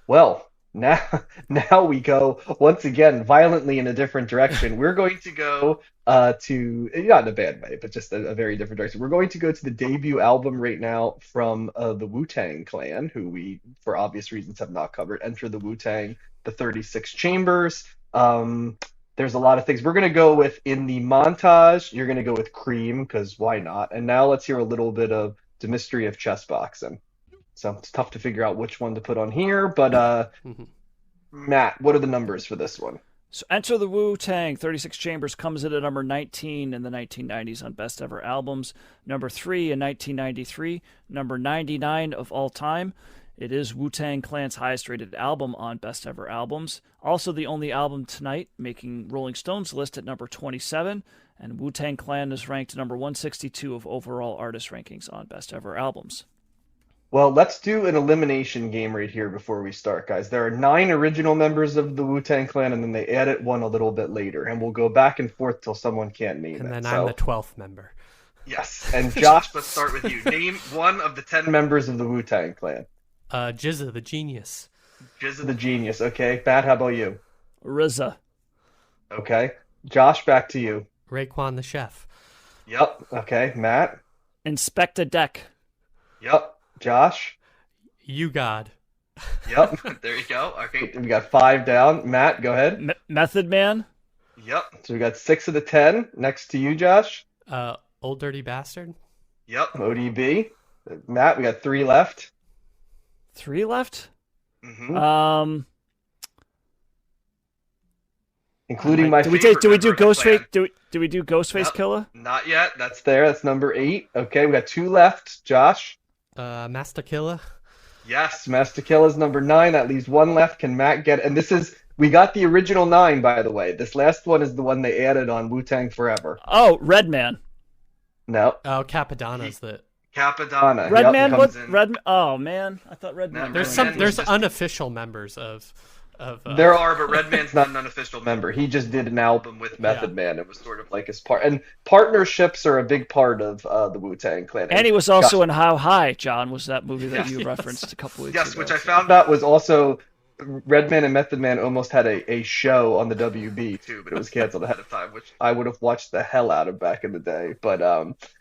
Well, now now we go once again violently in a different direction. We're going to go to not in a bad way, but just a very different direction. We're going to go to the debut album right now from the Wu Tang Clan, who we, for obvious reasons, have not covered. Enter the Wu Tang, the 36 Chambers. There's a lot of things we're going to go with in the montage. You're going to go with Cream because why not? And now let's hear a little bit of the mystery of chess boxing. So it's tough to figure out which one to put on here. But Mhm. Matt, what are the numbers for this one? So Enter the Wu Tang 36 Chambers comes in at number 19 in the 1990s on Best Ever Albums, number 3 in 1993, number 99 of all time. It is Wu Tang Clan's highest rated album on Best Ever Albums. Also, the only album tonight making Rolling Stone's list at number 27. And Wu Tang Clan is ranked number 162 of overall artist rankings on Best Ever Albums. Well, let's do an elimination game right here before we start, guys. There are nine original members of the Wu-Tang Clan, and then they added one a little bit later, and we'll go back and forth till someone can't name And it. then So, I'm the 12th member. yes. And Josh, let's start with you. Name one of the 10 members of the Wu-Tang Clan. Jizza, the genius. Jizza the Genius, okay? Matt, how about you? RZA. Okay. Josh, back to you. Raekwon, the chef. Yep. Okay. Matt? Inspecta Deck. Yep. Josh? You God. Yep. There you go. Okay. We got five down. Matt, go ahead. Method Man. Yep. So we got six of the 10. Next to you, Josh. Old dirty bastard. Yep. ODB. Matt, we got three left. 3 left. hmm Including my do we favorite do we do member of the clan. Ghostface? Do we do Ghostface Yep. Killer? Not yet. That's there. That's number 8. Okay, we got two left. Josh. Master Killer. Yes, Master Kill is number 9. That leaves one left. Can Matt get? And this is we got the original 9, by the way. This last one is the one they added on Wu-Tang Forever. Oh, Redman. No, Oh, Capadonna's the. Capadonna. Redman. Yep, What? comes in. Oh man, I thought Redman. No, There's Redman there's was just- unofficial members of. There are, but Redman's not an unofficial member. He just did an album with Method Man. It was sort of like his part. And partnerships are a big part of the Wu-Tang Clan. And he was also Josh- in How High, John, was that movie that you Yes. referenced a couple weeks Yes, ago. which I found out was also Redman and Method Man almost had a show on the WB too, but it was canceled ahead of time, which I would have watched the hell out of back in the day. But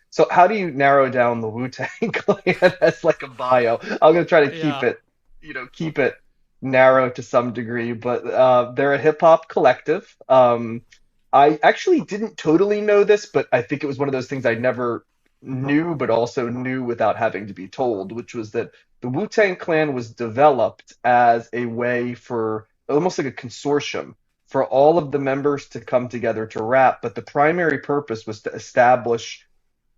so how do you narrow down the Wu-Tang Clan as like a bio? I'm gonna try to keep Yeah. it, keep it narrow to some degree, but they're a hip hop collective. I actually didn't totally know this, but I think it was one of those things I never knew, but also knew without having to be told, which was that the Wu-Tang Clan was developed as a way for almost like a consortium for all of the members to come together to rap, but the primary purpose was to establish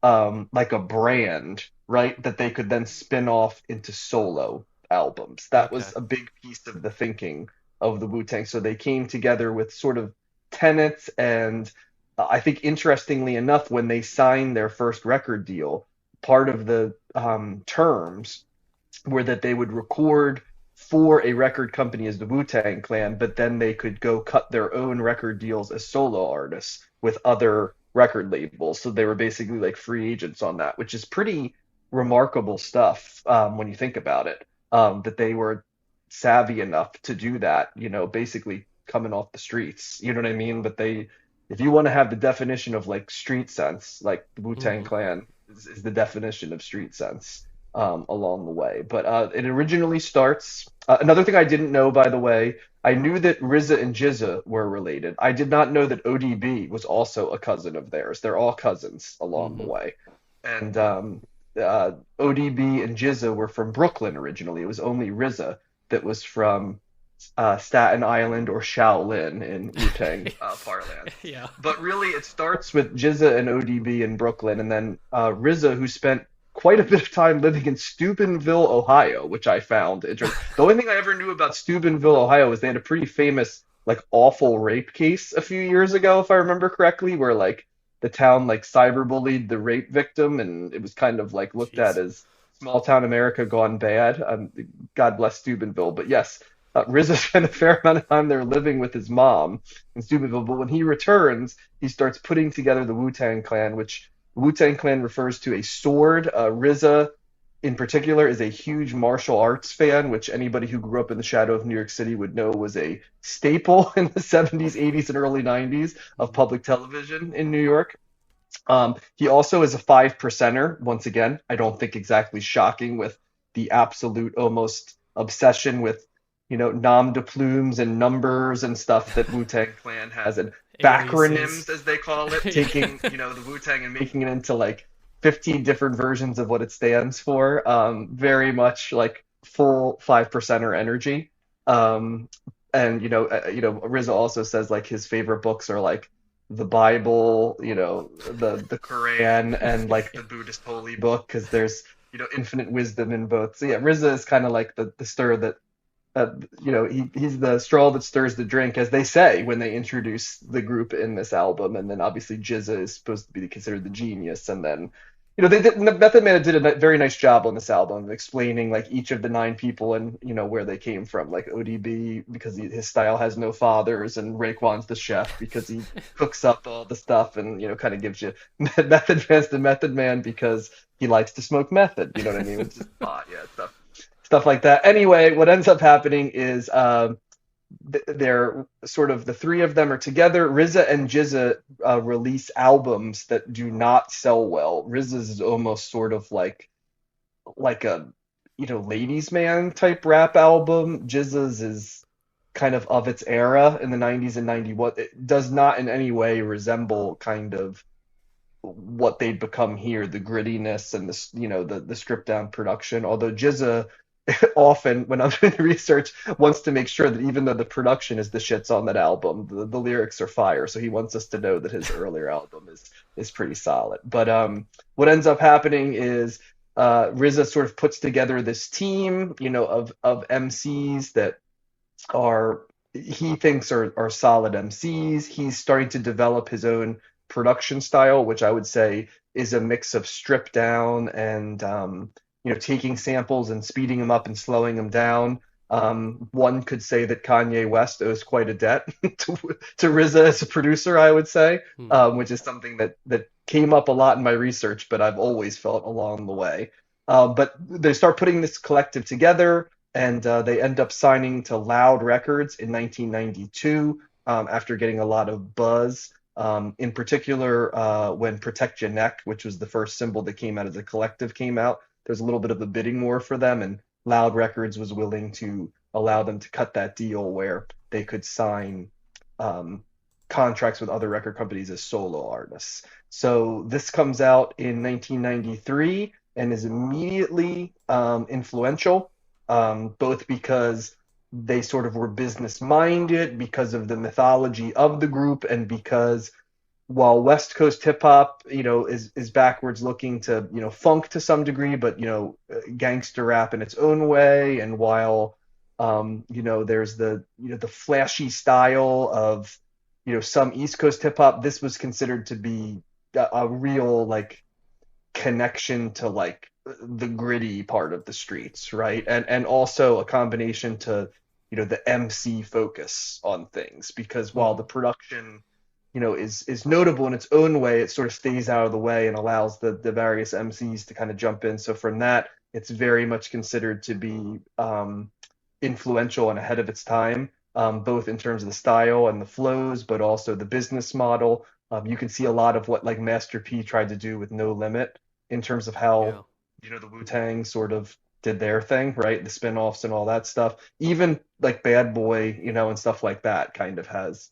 like a brand, right, that they could then spin off into solo albums. That was Okay. a big piece of the thinking of the Wu-Tang. So they came together with sort of tenets, and I think interestingly enough, when they signed their first record deal, part of the terms were that they would record for a record company as the Wu-Tang Clan, but then they could go cut their own record deals as solo artists with other record labels. So they were basically like free agents on that, which is pretty remarkable stuff when you think about it. That they were savvy enough to do that, basically coming off the streets. You know what I mean? But if you want to have the definition of like street sense, like the Wu-Tang Mhm. Clan is the definition of street sense along the way. But it originally starts. Another thing I didn't know, by the way, I knew that RZA and GZA were related. I did not know that ODB was also a cousin of theirs. They're all cousins along the Mhm. way. And ODB and GZA were from Brooklyn originally. It was only RZA that was from Staten Island or Shaolin in Wu-Tang parlance. Yeah. But really, it starts with GZA and ODB in Brooklyn, and then RZA, who spent quite a bit of time living in Steubenville, Ohio, which I found interesting. The only thing I ever knew about Steubenville, Ohio, is they had a pretty famous, like, awful rape case a few years ago, if I remember correctly, where like the town like cyberbullied the rape victim, and it was kind of like looked at Jeez. as small town America gone bad. God bless Steubenville, but yes. RZA spent a fair amount of time there living with his mom in Steubenville, but when he returns, he starts putting together the Wu-Tang Clan, which the Wu-Tang Clan refers to a sword. RZA in particular is a huge martial arts fan, which anybody who grew up in the shadow of New York City would know was a staple in the 70s, 80s, and early 90s of Mhm. public television in New York. He also is a five percenter. Once again, I don't think exactly shocking with the absolute almost obsession with, nom de plumes and numbers and stuff that Wu Tang Clan has, and Aliases. backronyms as they call it, Yeah. taking, the Wu Tang and making it into like 15 different versions of what it stands for. Very much like full five percenter energy. Um, and RZA also says like his favorite books are like the Bible, the Quran, and like Yeah. the Buddhist holy book, because there's infinite wisdom in both. So yeah, RZA is kind of like the stir that he's the straw that stirs the drink, as they say when they introduce the group in this album. And then obviously Jizza is supposed to be considered the genius, and then Method Man did a very nice job on this album of explaining like each of the nine people and where they came from. Like ODB because his style has no fathers, and Raekwon's the chef because he cooks up all the stuff and kind of gives you Method Man's the Method Man because he likes to smoke method. You know what I mean? It's just pot, yeah, stuff like that. Anyway, what ends up happening is they're sort of the three of them are together. RZA and Jizza release albums that do not sell well. RZA's is almost sort of like a ladies man type rap album. Jizza's is kind of its era in the 90s and 91. It does not in any way resemble kind of what they'd become here, the grittiness and the stripped down production. Although Jizza often, when I'm doing research, wants to make sure that even though the production is the shits on that album, the lyrics are fire. So he wants us to know that his earlier album is pretty solid. But what ends up happening is RZA sort of puts together this team, of MCs that are he thinks are solid MCs. He's starting to develop his own production style, which I would say is a mix of stripped down and taking samples and speeding them up and slowing them down. One could say that Kanye West owes quite a debt to RZA as a producer, I would say, Hmm. which is something that came up a lot in my research, but I've always felt along the way. But they start putting this collective together, and they end up signing to Loud Records in 1992 after getting a lot of buzz. In particular, when Protect Your Neck, which was the first symbol that came out as a collective, came out, there's a little bit of a bidding war for them, and Loud Records was willing to allow them to cut that deal where they could sign um, contracts with other record companies as solo artists. So this comes out in 1993 and is immediately influential, both because they sort of were business minded, because of the mythology of the group, and because while West Coast hip hop, is backwards looking to, funk to some degree, but gangster rap in its own way, and while there's the flashy style of, some East Coast hip hop, this was considered to be a real like connection to like the gritty part of the streets, right? And also a combination to, the MC focus on things, because while Hmm. the production is notable in its own way, it sort of stays out of the way and allows the various MCs to kind of jump in. So from that, it's very much considered to be influential and ahead of its time, both in terms of the style and the flows, but also the business model. You can see a lot of what like Master P tried to do with No Limit in terms of how Yeah. the Wu Tang sort of did their thing, right? The spin-offs and all that stuff. Even like Bad Boy, and stuff like that kind of has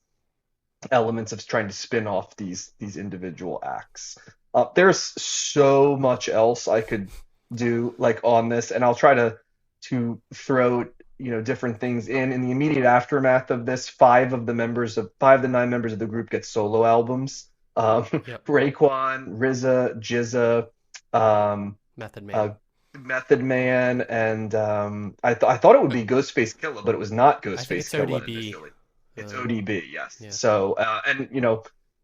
elements of trying to spin off these individual acts. There's so much else I could do like on this, and I'll try to throw different things in the immediate aftermath of this. Five of the nine members of the group get solo albums. Yep. Raekwon, RZA, Jizza, um, Method uh, Man. Method Man, and I thought it would be Ghostface Killah, but it was not I think Ghostface it's Killah ODB. initially. It's Uh, ODB, yes. yeah. So and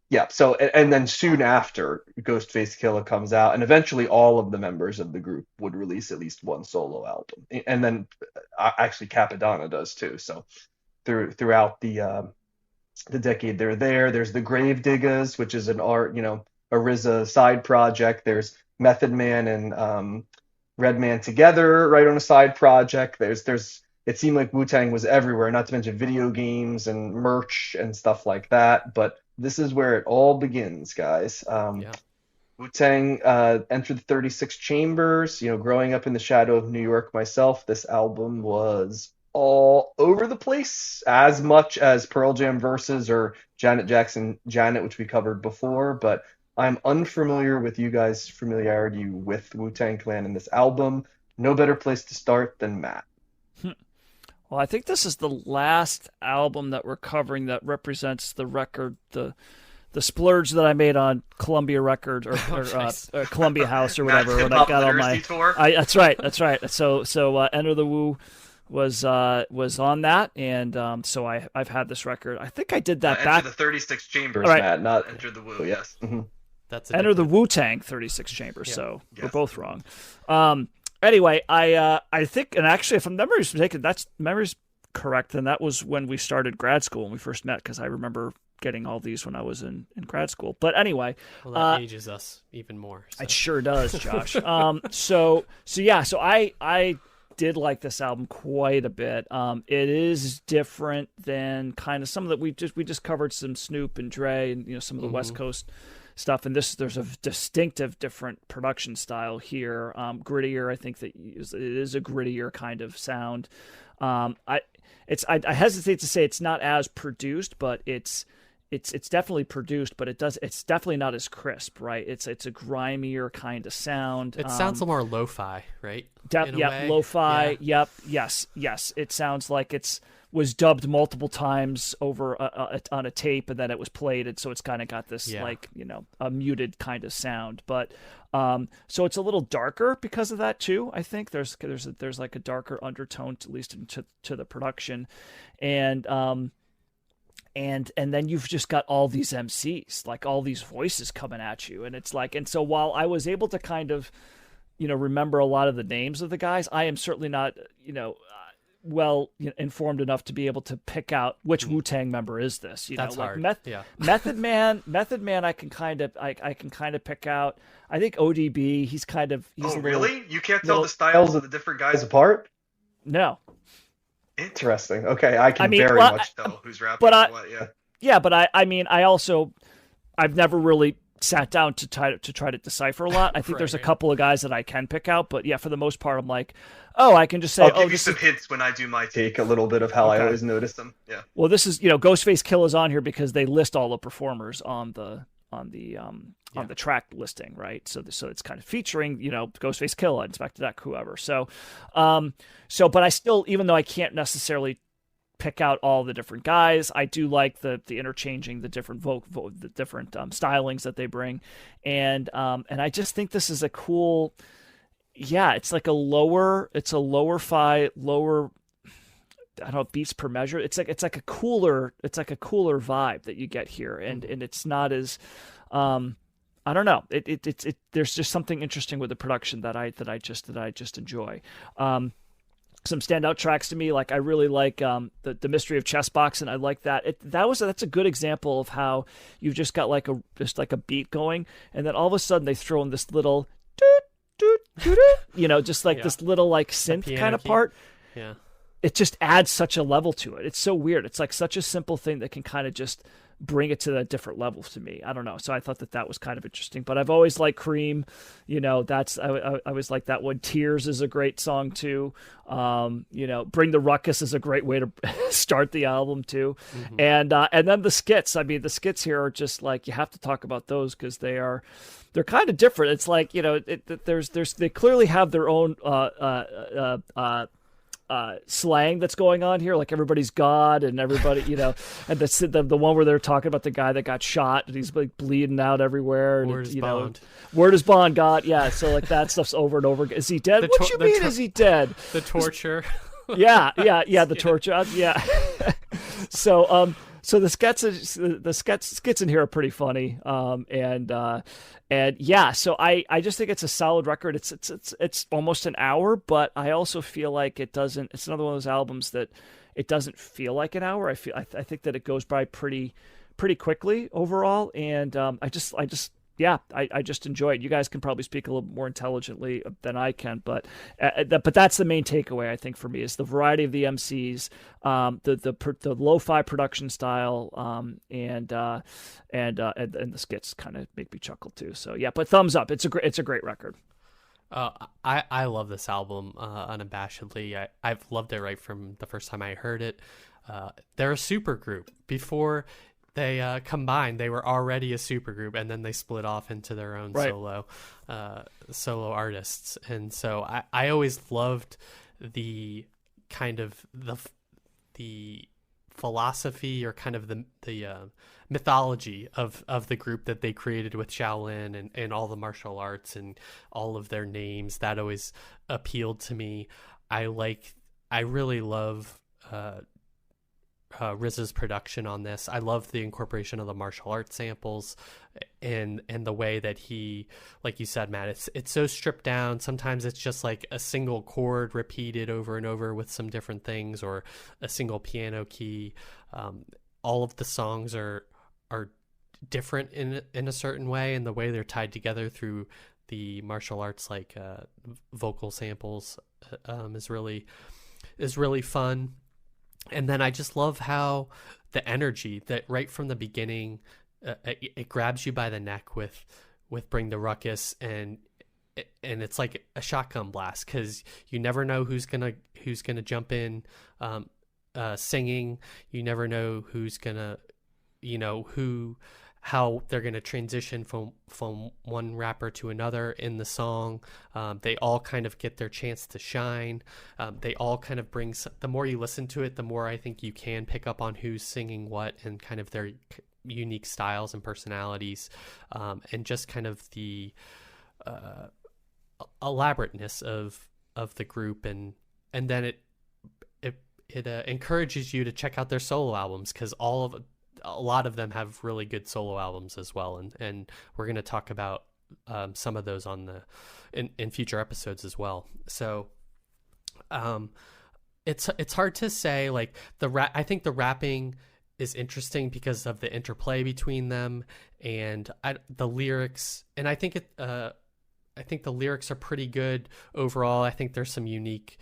yeah. So and then soon after, Ghostface Killah comes out, and eventually all of the members of the group would release at least one solo album, and then actually Capadonna does too. So throughout the decade they're there. There's the Grave Diggers, which is an art, a RZA side project. There's Method Man and Redman together, right, on a side project. It seemed like Wu-Tang was everywhere, not to mention video games and merch and stuff like that. But this is where it all begins, guys. Yeah. Wu-Tang entered the 36 Chambers. Growing up in the shadow of New York myself, this album was all over the place, as much as Pearl Jam Versus or Janet Jackson Janet, which we covered before. But I'm unfamiliar with you guys' familiarity with Wu-Tang Clan in this album. No better place to start than Matt. Well, I think this is the last album that we're covering that represents the record, the splurge that I made on Columbia Record or Columbia House or whatever when I got all my. That's right. So Enter the Wu was on that, and so I've had this record. I think I did that back. Enter the 36 Chambers, right. Matt, not Enter the Wu. Yes. Mm-hmm. That's Enter the Wu Tang 36 Chambers. Yeah. So yes. We're both wrong. Anyway, I think, and actually, if memory's mistaken, that's memory's correct, and that was when we started grad school when we first met, because I remember getting all these when I was in grad school. But anyway, well, that ages us even more. So. It sure does, Josh. So I did like this album quite a bit. It is different than kind of some of that we just covered some Snoop and Dre and some of the West Coast stuff, and there's a distinctive different production style here. Grittier, I think that it is a grittier kind of sound. I hesitate to say it's not as produced, but it's definitely produced, but it's definitely not as crisp, right? It's a grimier kind of sound. It sounds a little more lo-fi, right? Lo-fi. Yeah. Yep. Yes. It sounds like was dubbed multiple times over on a tape, and then it was played, and so it's kind of got this a muted kind of sound. But so it's a little darker because of that too. I think there's like a darker undertone, at least to the production, and then you've just got all these MCs, like all these voices coming at you, and it's like, and so while I was able to kind of remember a lot of the names of the guys, I am certainly not well informed enough to be able to pick out which Wu-Tang member is this. That's like hard. Method Man, I can kind of pick out. I think ODB, he's a little, really? You can't tell the styles of the different guys apart? No. Interesting. Okay, I can much tell who's rapping but what. Yeah. Yeah, but I've never really sat down to try to decipher a lot. I think there's a couple of guys that I can pick out, but yeah, for the most part, I'm like, I can just say, I'll give you some hints when I do my take, a little bit of how I always notice them. Yeah. Well, this is Ghostface Killah's on here because they list all the performers on the track listing, right? So it's kind of featuring Ghostface Killah, Inspector Deck, whoever. But I still, even though I can't necessarily pick out all the different guys, I do like the interchanging, the different the different stylings that they bring, and I just think this is a cool. Yeah, it's like a lower fi, lower. I don't know, beats per measure. It's like a cooler vibe that you get here, and it's not as, I don't know. It there's just something interesting with the production that I just enjoy. Some standout tracks to me, like I really like the Mystery of Chessbox, and I like that. That's a good example of how you've just got like a beat going, and then all of a sudden they throw in this little just like this little like synth kind of part. Yeah. It just adds such a level to it. It's so weird. It's like such a simple thing that can kind of just bring it to a different level to me. I don't know. So I thought that was kind of interesting. But I've always liked Cream. I always like that one. Tears is a great song too. Bring the Ruckus is a great way to start the album too. Mm-hmm. And then the skits. I mean, the skits here are just like, you have to talk about those because they're kind of different. It's like, they clearly have their own slang that's going on here, like everybody's God and everybody, and the one where they're talking about the guy that got shot and he's like bleeding out everywhere, and word is bond, God, yeah. So like that stuff's over and over again. Is he dead? What you mean? Is he dead? The torture. Yeah. The torture. Yeah. So the skits in here are pretty funny, and yeah. So I just think it's a solid record. It's almost an hour, but I also feel like it doesn't. It's another one of those albums that it doesn't feel like an hour. I think that it goes by pretty quickly overall, and I just yeah, I just enjoy it. You guys can probably speak a little more intelligently than I can, but that's the main takeaway I think for me is the variety of the MCs, the lo-fi production style, and the skits kind of make me chuckle too. So yeah, but thumbs up. It's a great record. I love this album unabashedly. I've loved it right from the first time I heard it. They're a super group. Before they combined, they were already a super group, and then they split off into their own Right. solo artists. And so I always loved the kind of the philosophy or kind of the mythology of the group that they created with Shaolin and all the martial arts and all of their names. That always appealed to me. I really love RZA's production on this. I love the incorporation of the martial arts samples and the way that he, like you said, Matt, it's so stripped down. Sometimes it's just like a single chord repeated over and over with some different things, or a single piano key. All of the songs are different in a certain way, and the way they're tied together through the martial arts, like vocal samples, is really fun. And then I just love how the energy that right from the beginning, it grabs you by the neck with Bring the Ruckus, and it's like a shotgun blast, because you never know who's gonna jump in singing. You never know who's gonna, how they're going to transition from one rapper to another in the song. They all kind of get their chance to shine. They all kind of bring, the more you listen to it, the more I think you can pick up on who's singing what and kind of their unique styles and personalities, and just kind of the elaborateness of the group. And then it encourages you to check out their solo albums, because a lot of them have really good solo albums as well, and we're going to talk about some of those in future episodes as well. So it's hard to say, like, I think the rapping is interesting because of the interplay between them and the lyrics, and I think the lyrics are pretty good overall. I think there's some unique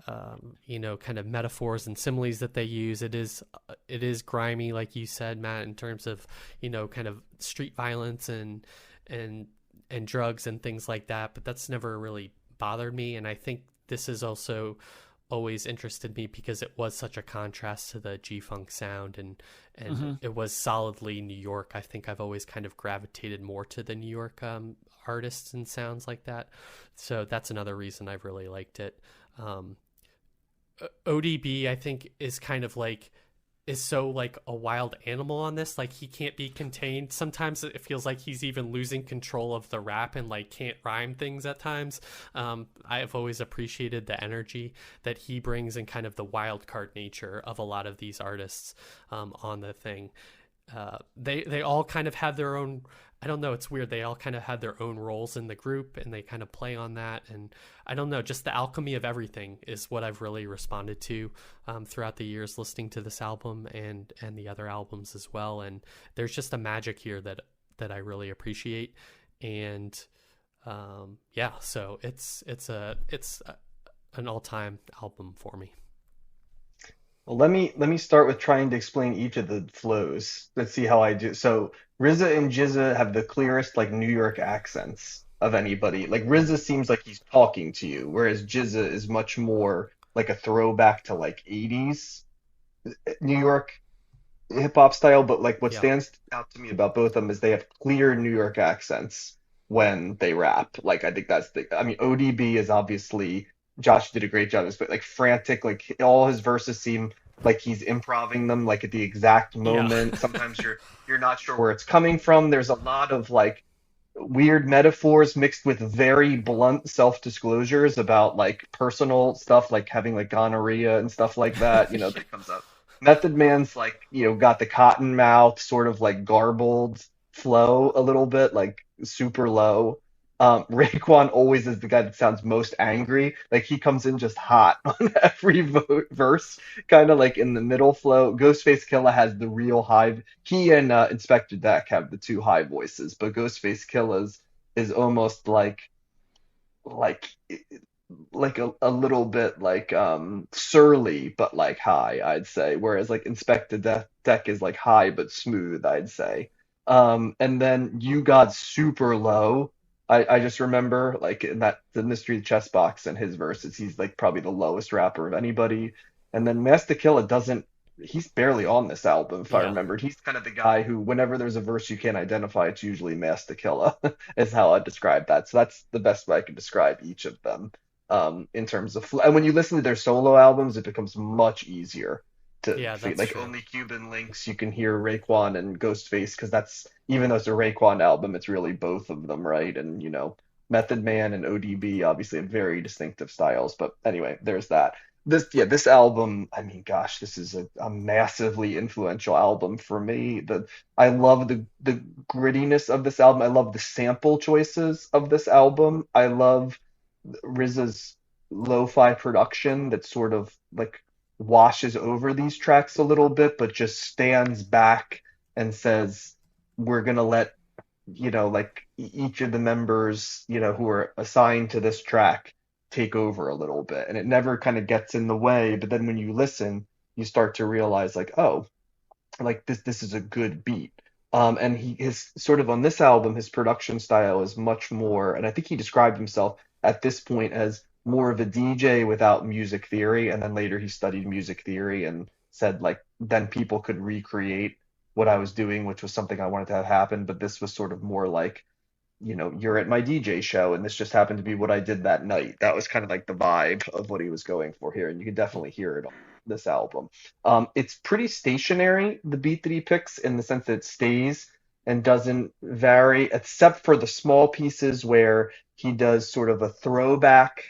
kind of metaphors and similes that they use. It is grimy, like you said, Matt, in terms of, kind of street violence and drugs and things like that. But that's never really bothered me. And I think this has also always interested me because it was such a contrast to the G-Funk sound, and it was solidly New York. I think I've always kind of gravitated more to the New York artists and sounds like that. So that's another reason I've really liked it. ODB, I think, is kind of like, is so like a wild animal on this. Like, he can't be contained. Sometimes it feels like he's even losing control of the rap and like can't rhyme things at times. I've always appreciated the energy that he brings and kind of the wild card nature of a lot of these artists on the thing. They all kind of have their own, I don't know, it's weird. They all kind of had their own roles in the group, and they kind of play on that. And I don't know, just the alchemy of everything is what I've really responded to throughout the years listening to this album and the other albums as well. And there's just a magic here that I really appreciate. And so it's an all-time album for me. Well, let me start with trying to explain each of the flows. Let's see how I do. So RZA and GZA have the clearest like New York accents of anybody. Like RZA seems like he's talking to you, whereas GZA is much more like a throwback to like 80s New York hip hop style. But like what Yeah. stands out to me about both of them is they have clear New York accents when they rap. Like I think I mean ODB is obviously, Josh did a great job of this, but like frantic, like all his verses seem like he's improving them like at the exact Yeah. moment. Sometimes you're not sure where it's coming from. There's a lot of like weird metaphors mixed with very blunt self-disclosures about like personal stuff, like having like gonorrhea and stuff like that, that comes up. Method Man's like, got the cotton mouth, sort of like garbled flow a little bit, like super low. Raekwon always is the guy that sounds most angry. Like he comes in just hot on every verse, kind of like in the middle flow. Ghostface Killah has the real high. He and Inspector Deck have the two high voices, but Ghostface Killah's is almost like like a little bit like surly but like high, I'd say, whereas like Deck is like high but smooth, I'd say. And then You Got Super Low. I just remember like in that the Mystery Chess Box and his verses, he's like probably the lowest rapper of anybody. And then Master Killa doesn't, he's barely on this album if I Yeah. remembered. He's kind of the guy who whenever there's a verse you can't identify, it's usually Master Killa is how I describe that. So that's the best way I can describe each of them in terms of and when you listen to their solo albums, it becomes much easier to Yeah, feel that's like true. only Cuban Links you can hear Raekwon and Ghostface because that's even though it's a Raekwon album, it's really both of them, right? And Method Man and ODB obviously have very distinctive styles. But anyway, there's that. This album, I mean, gosh, this is a massively influential album for me. I love the grittiness of this album. I love the sample choices of this album. I love RZA's lo-fi production that sort of like washes over these tracks a little bit, but just stands back and says, "We're gonna let like each of the members, who are assigned to this track take over a little bit." And it never kind of gets in the way, but then when you listen, you start to realize like, oh, like this is a good beat. And his sort of on this album, his production style is much more, and I think he described himself at this point as more of a DJ without music theory, and then later he studied music theory and said like then people could recreate what I was doing, which was something I wanted to have happen, but this was sort of more like you're at my DJ show, and this just happened to be what I did that night. That was kind of like the vibe of what he was going for here, and you can definitely hear it on this album. It's pretty stationary, the beat that he picks, in the sense that it stays and doesn't vary, except for the small pieces where he does sort of a throwback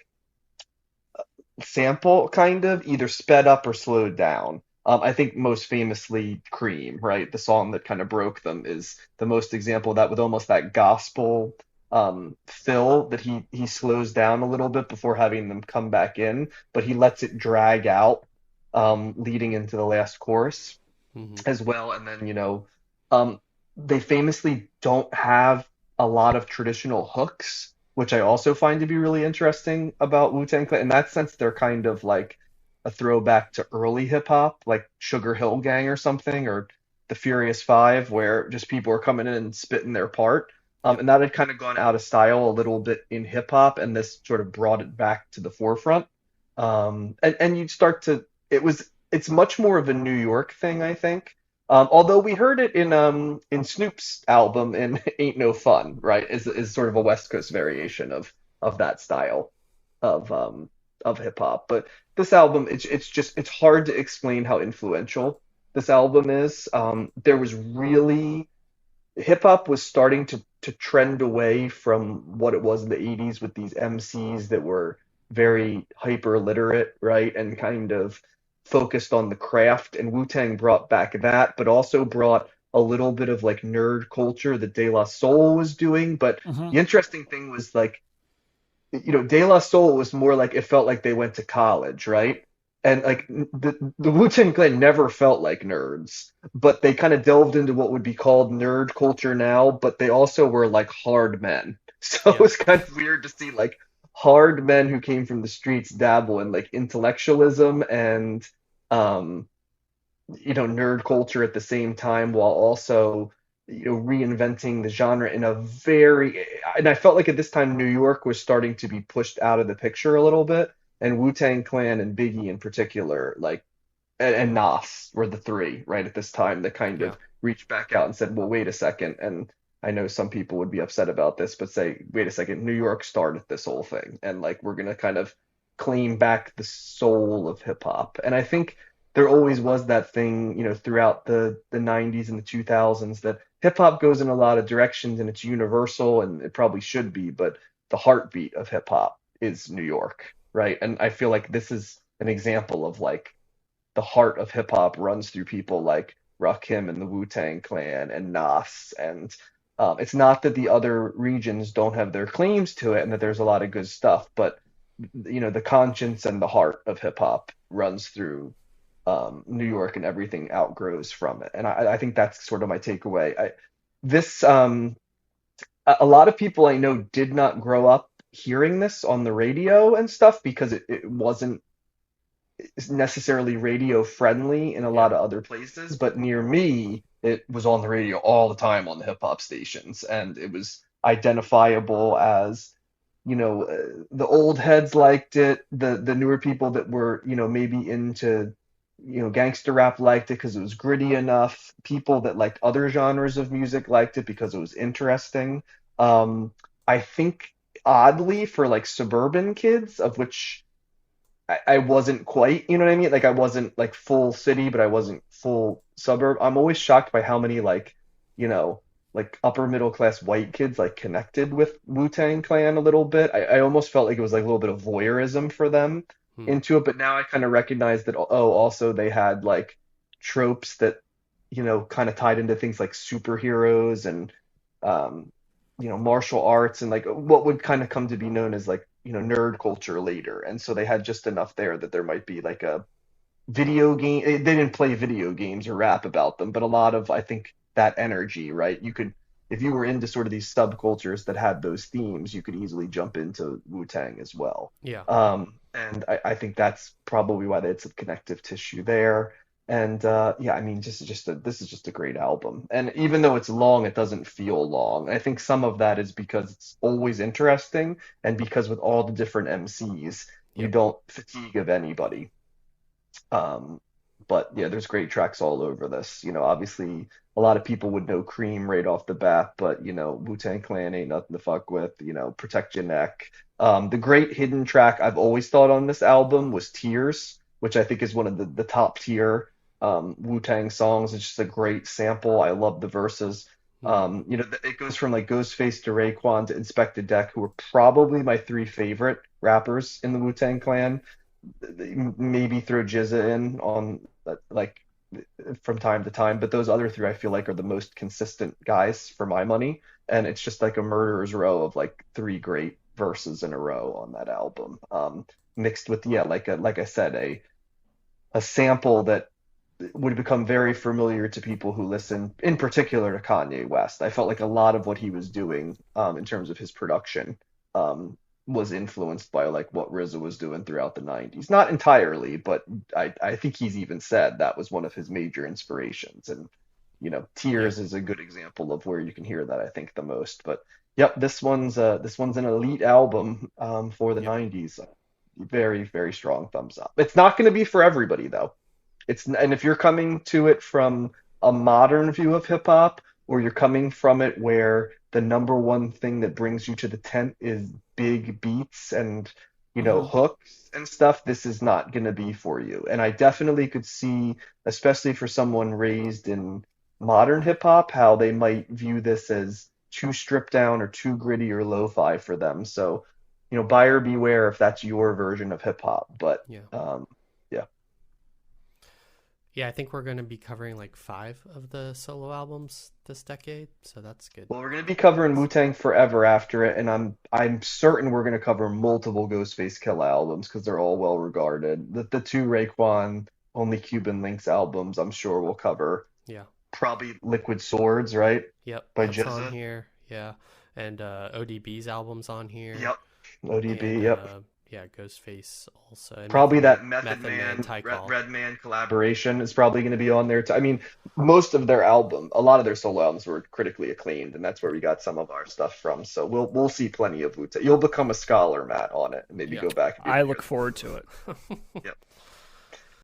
sample, kind of either sped up or slowed down. I think most famously Cream, right? The song that kind of broke them is the most example of that with almost that gospel fill that he slows down a little bit before having them come back in, but he lets it drag out leading into the last chorus Hmm. as well. And then, um, they famously don't have a lot of traditional hooks, which I also find to be really interesting about Wu Tang Clan. In that sense, they're kind of like a throwback to early hip hop, like Sugar Hill Gang or something, or the Furious Five, where just people are coming in and spitting their part. Yep. And that had kind of gone out of style a little bit in hip hop, and this sort of brought it back to the forefront. And you start to it's much more of a New York thing, I think. Although we heard it in Snoop's album in Ain't No Fun, right? Is sort of a West Coast variation of that style of hip hop. But this album, it's hard to explain how influential this album is. There was really hip hop was starting to trend away from what it was in the 80s with these MCs that were very hyper literate, right? And kind of focused on the craft. And Wu-Tang brought back that, but also brought a little bit of like nerd culture that De La Soul was doing. But Hmm. the interesting thing was like De La Soul was more like it felt like they went to college, right? And like the Wu-Tang Clan never felt like nerds, but they kind of delved into what would be called nerd culture now, but they also were like hard men. So it Yep. was kind of weird to see like hard men who came from the streets dabble in like intellectualism and um nerd culture at the same time while also reinventing the genre in a very and I felt like at this time New York was starting to be pushed out of the picture a little bit and Wu-Tang Clan and Biggie in particular like and Nas were the three right at this time that kind Yeah. of reached back out and said, well, wait a second. And I know some people would be upset about this, but say, wait a second, New York started this whole thing, and like we're gonna kind of claim back the soul of hip hop. And I think there always was that thing, throughout the 90s and the 2000s that hip hop goes in a lot of directions and it's universal and it probably should be, but the heartbeat of hip hop is New York, right? And I feel like this is an example of like the heart of hip hop runs through people like Rakim and the Wu Tang Clan and Nas and It's not that the other regions don't have their claims to it and that there's a lot of good stuff, but the conscience and the heart of hip hop runs through New York, and everything outgrows from it. And I think that's sort of my takeaway. This a lot of people I know did not grow up hearing this on the radio and stuff because it wasn't necessarily radio friendly in a Yeah. lot of other places, but near me, it was on the radio all the time on the hip hop stations, and it was identifiable as, the old heads liked it, the newer people that were, maybe into, gangster rap liked it because it was gritty enough. People that liked other genres of music liked it because it was interesting. I think oddly for like suburban kids, of which I wasn't quite, you know what I mean? Like I wasn't like full city, but I wasn't full suburb. I'm always shocked by how many like, you know, like upper middle class white kids like connected with Wu Tang Clan a little bit. I almost felt like it was like a little bit of voyeurism for them Hmm. into it, but now I kind of recognize that, oh, also they had like tropes that, kind of tied into things like superheroes and um, martial arts and like what would kind of come to be known as like, nerd culture later. And so they had just enough there that there might be like a video game. They didn't play video games or rap about them, but a lot of, I think, that energy, right? You could, if you were into sort of these subcultures that had those themes, you could easily jump into Wu-Tang as well. Yeah. And I think that's probably why it's a connective tissue there. And yeah, I mean, this is just a great album. And even though it's long, it doesn't feel long. I think some of that is because it's always interesting, and because with all the different MCs, you Yep. don't fatigue of anybody. Um, but yeah, there's great tracks all over this. Obviously a lot of people would know Cream right off the bat, but Wu-Tang Clan ain't nothing to fuck with. Protect Your Neck. The great hidden track I've always thought on this album was Tears, which I think is one of the top tier Wu-Tang songs. It's just a great sample. I love the verses. Hmm. It goes from like Ghostface to Raekwon to Inspector Deck, who are probably my three favorite rappers in the Wu-Tang Clan. Maybe throw Jizza in on like from time to time, but those other three I feel like are the most consistent guys for my money, and it's just like a murderer's row of like three great verses in a row on that album, mixed with, yeah, like I said, a sample that would become very familiar to people who listen, in particular to Kanye West. I felt like a lot of what he was doing, in terms of his production, was influenced by like what RZA was doing throughout the 90s. Not entirely, but I think he's even said that was one of his major inspirations. And Yeah. Tears is a good example of where you can hear that, I think, the most. But yep, this one's an elite album, for the Yep. 90s. Very, very strong thumbs up. It's not going to be for everybody though. And if you're coming to it from a modern view of hip hop, or you're coming from it where the number one thing that brings you to the tent is big beats and, Hmm. hooks and stuff, this is not going to be for you. And I definitely could see, especially for someone raised in modern hip hop, how they might view this as too stripped down or too gritty or lo-fi for them. So, buyer beware if that's your version of hip hop. But Yeah. yeah. Yeah, I think we're going to be covering like 5 of the solo albums this decade, so that's good. Well, we're gonna be covering Wu-Tang Forever after it, and I'm certain we're gonna cover multiple Ghostface Killah albums because they're all well regarded. The two Raekwon Only Cuban Links albums, I'm sure we'll cover. Yeah. Probably Liquid Swords, right? Yep, By that's on GZA. here. Yeah. And ODB's album's on here. Yep. ODB, And yep. yeah, Ghostface also. And Probably that Method Method Man, Man, Ty Call. Redman collaboration is probably going to be on there too. I mean, most of their album, a lot of their solo albums were critically acclaimed, and that's where we got some of our stuff from. So we'll see plenty of Wu-Tang. You'll become a scholar, Matt, on it, and maybe Yeah. go back and be I like, look forward to it. yep.